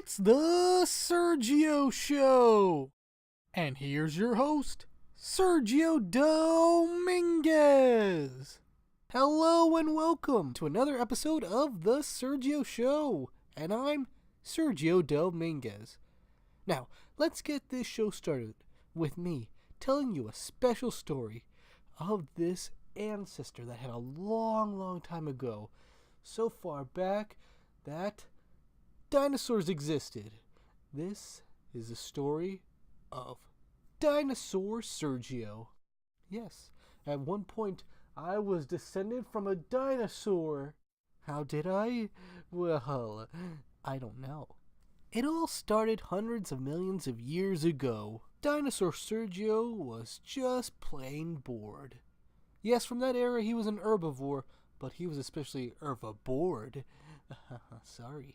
It's the Sergio Show. And here's your host, Sergio Dominguez. Hello and welcome to another episode of the Sergio Show. And I'm Sergio Dominguez. Now, let's get this show started with me telling you a special story of this ancestor that had a long time ago, so far back that dinosaurs existed. This is the story of Dinosaur Sergio. Yes, at one point I was descended from a dinosaur. How did I? Well, I don't know. It all started hundreds of millions of years ago. Dinosaur Sergio was just plain bored. Yes, from that era he was an herbivore, but he was especially herbivored. Sorry.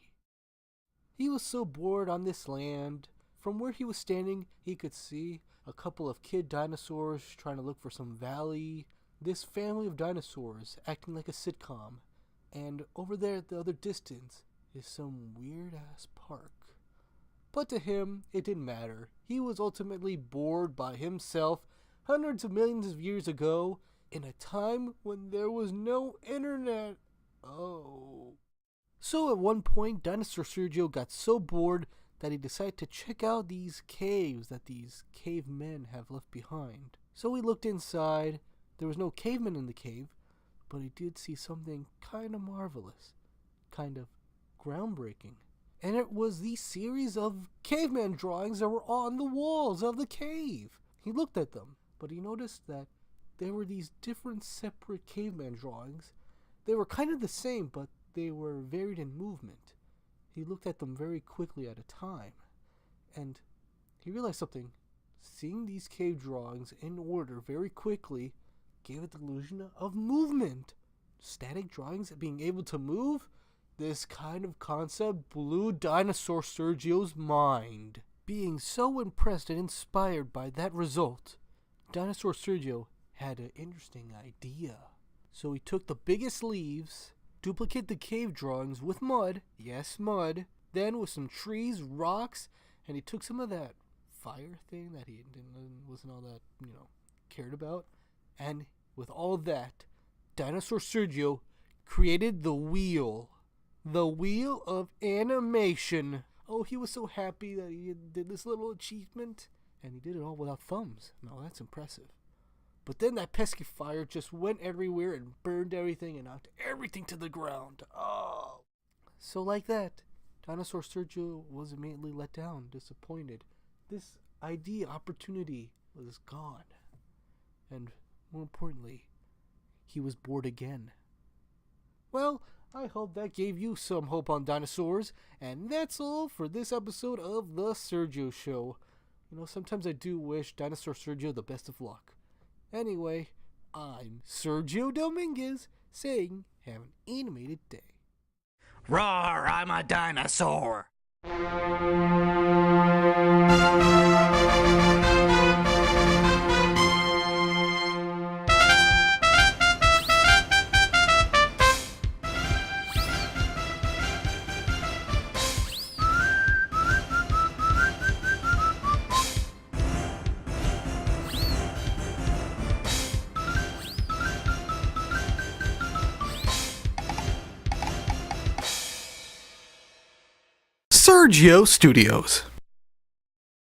He was so bored on this land. From where he was standing, he could see a couple of kid dinosaurs trying to look for some valley. This family of dinosaurs acting like a sitcom. And over there at the other distance is some weird-ass park. But to him, it didn't matter. He was ultimately bored by himself hundreds of millions of years ago in a time when there was no internet. Oh. So at one point, Dinosaur Sergio got so bored that he decided to check out these caves that these cavemen have left behind. So he looked inside. There was no cavemen in the cave, but he did see something kind of marvelous, kind of groundbreaking. And it was these series of caveman drawings that were on the walls of the cave. He looked at them, but he noticed that there were these different separate caveman drawings. They were kind of the same, but they were varied in movement. He looked at them very quickly at a time, and he realized something. Seeing these cave drawings in order very quickly gave it the illusion of movement. Static drawings being able to move? This kind of concept blew Dinosaur Sergio's mind. Being so impressed and inspired by that result, Dinosaur Sergio had an interesting idea. So he took the biggest leaves, duplicate the cave drawings with mud, yes, mud, then with some trees, rocks, and he took some of that fire thing that he wasn't all that, cared about, and with all that, Dinosaur Sergio created the wheel of animation. Oh, he was so happy that he did this little achievement, and he did it all without thumbs. Now that's impressive. But then that pesky fire just went everywhere and burned everything and knocked everything to the ground. Oh. So like that, Dinosaur Sergio was immediately let down, disappointed. This opportunity was gone. And more importantly, he was bored again. Well, I hope that gave you some hope on dinosaurs. And that's all for this episode of The Sergio Show. Sometimes I do wish Dinosaur Sergio the best of luck. Anyway, I'm Sergio Dominguez saying have an animated day. Roar, I'm a dinosaur. Sergio Studios.